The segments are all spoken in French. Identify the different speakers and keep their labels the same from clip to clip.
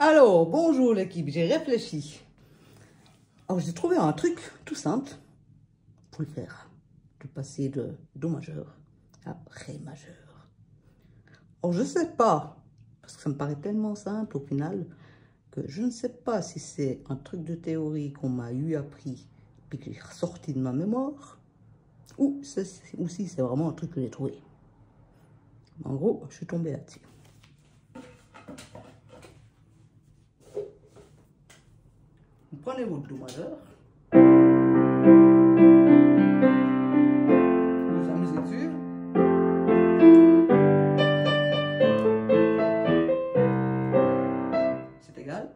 Speaker 1: Alors, bonjour l'équipe, j'ai réfléchi. Alors, j'ai trouvé un truc tout simple pour le faire. De passer de Do majeur à Ré majeur. Alors, je sais pas, parce que ça me paraît tellement simple au final, que je ne sais pas si c'est un truc de théorie qu'on m'a eu appris, puis que j'ai ressorti de ma mémoire, ou si c'est vraiment un truc que j'ai trouvé. En gros, je suis tombée là-dessus. Vous prenez votre Do majeur, vous vous amusez dessus, c'est égal.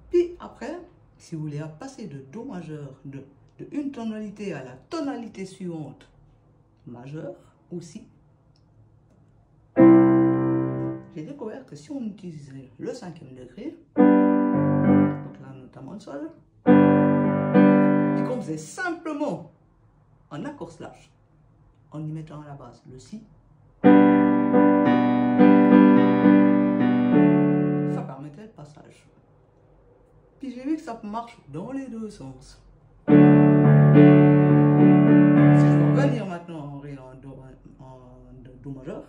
Speaker 1: Puis après, si vous voulez passer de Do majeur, de une tonalité à la tonalité suivante, majeure aussi, j'ai découvert que si on utilisait le 5e degré, donc là notamment le sol, et qu'on faisait simplement un accord slash en y mettant à la base le si, ça permettait le passage. Puis j'ai vu que ça marche dans les deux sens. Si je veux revenir maintenant en Ré en Do majeur,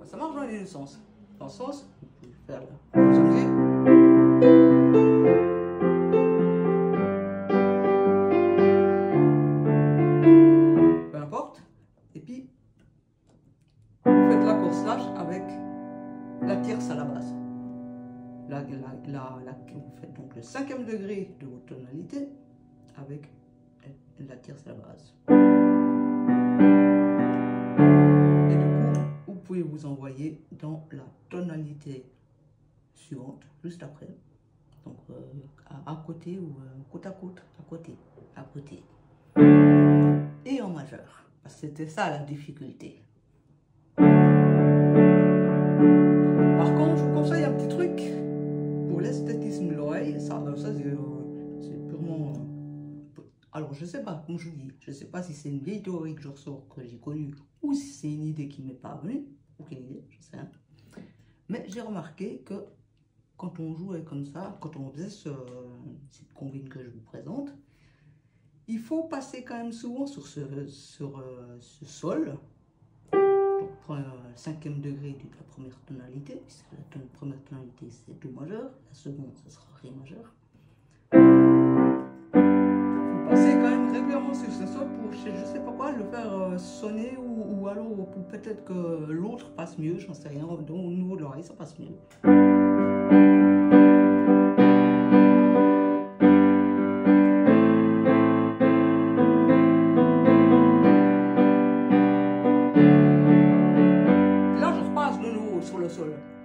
Speaker 1: ça marche dans les deux sens. Dans le sens, vous pouvez faire là. Vous amusez. Peu importe. Et puis, vous faites l'accord slash avec la tierce à la base. Vous faites donc le 5e degré de votre tonalité avec la tierce à la base. Et du coup, vous pouvez vous envoyer dans la tonalité suivante, juste après. Donc à côté ou côte à côte, à côté. Et en majeur. Parce que c'était ça la difficulté. Par contre, je vous conseille un petit truc pour l'esthétisme de l'oreille. Ça c'est purement... alors, je sais pas, comme je vous dis, je sais pas si c'est une vieille théorie que je ressors, que j'ai connue, ou si c'est une idée qui m'est pas venue. Aucune idée, je sais. Mais j'ai remarqué que quand on jouait comme ça, quand on faisait cette combine que je vous présente, il faut passer quand même souvent sur ce sol. Donc, pour le 5e degré de la première tonalité, puisque la première tonalité c'est Do majeur, la seconde ce sera Ré majeur. Il faut passer quand même régulièrement sur ce sol pour, je sais pas quoi, le faire sonner ou alors pour peut-être que l'autre passe mieux, j'en sais rien, donc au niveau de l'oreille ça passe mieux.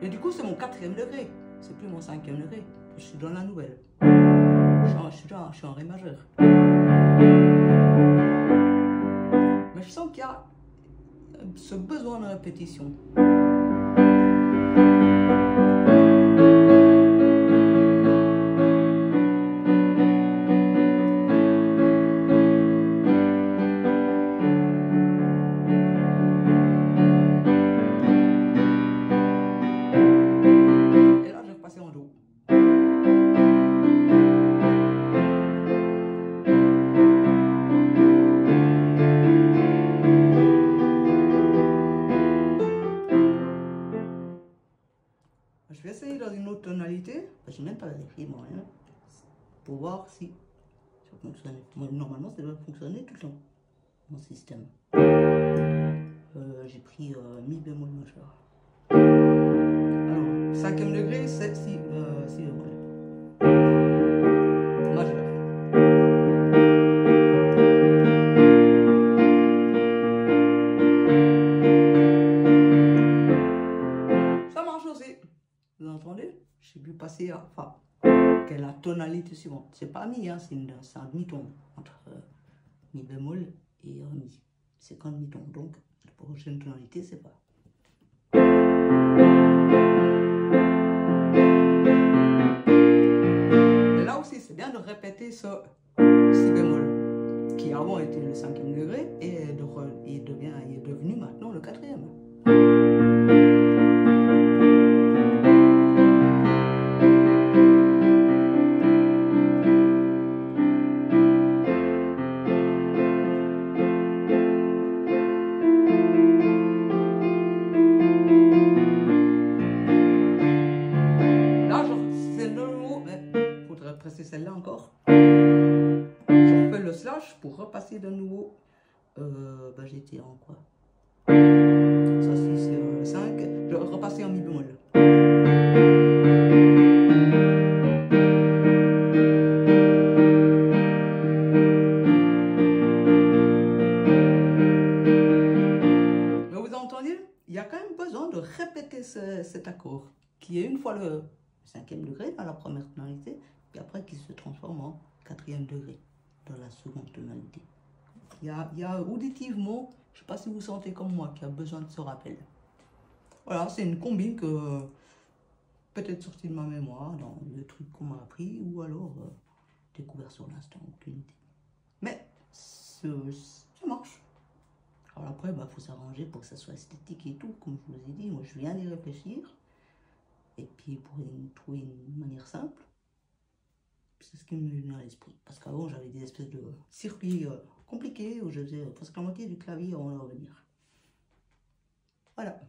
Speaker 1: Et du coup, c'est mon 4e degré. C'est plus mon 5e degré. Je suis dans la nouvelle. Je suis en Ré majeur. Mais je sens qu'il y a ce besoin de répétition. Je vais essayer dans une autre tonalité, je n'ai même pas vérifié moi, hein, pour voir si ça fonctionne. Normalement, ça doit fonctionner tout le temps, mon système. J'ai pris Mi bémol majeur. Alors, 5e degré, c'est Si bémol. Majeur. Ça marche aussi. Vous entendez? J'ai pu passer à Fa, qui est la tonalité suivante. C'est pas Mi, hein, c'est un demi-ton entre Mi bémol et Mi. C'est qu'un demi-ton, donc la prochaine tonalité, c'est Fa. Et là où répéter ce si bémol, qui avant était le 5e degré et est devenu maintenant le 4e. Presser celle-là encore. Je refais le slash pour repasser de nouveau. J'étais en quoi? Ça, si c'est 5. Je vais repasser en mi bémol. Mais vous entendez? Il y a quand même besoin de répéter cet accord, qui est une fois le 5e degré dans la première tonalité, puis après qui se transforme en 4e degré dans la seconde tonalité. Il y a auditivement, je ne sais pas si vous sentez comme moi, qu'il y a besoin de ce rappel. Voilà, c'est une combine que peut-être sortie de ma mémoire, dans le truc qu'on m'a appris, ou alors découvert sur l'instant, aucune idée. Mais ça marche. Alors après, il faut s'arranger pour que ça soit esthétique et tout, comme je vous ai dit. Moi, je viens d'y réfléchir. Et puis, pour trouver une manière simple, c'est ce qui me vient à l'esprit. Parce qu'avant, j'avais des espèces de circuits compliqués où je faisais presque la moitié du clavier avant de revenir. Voilà.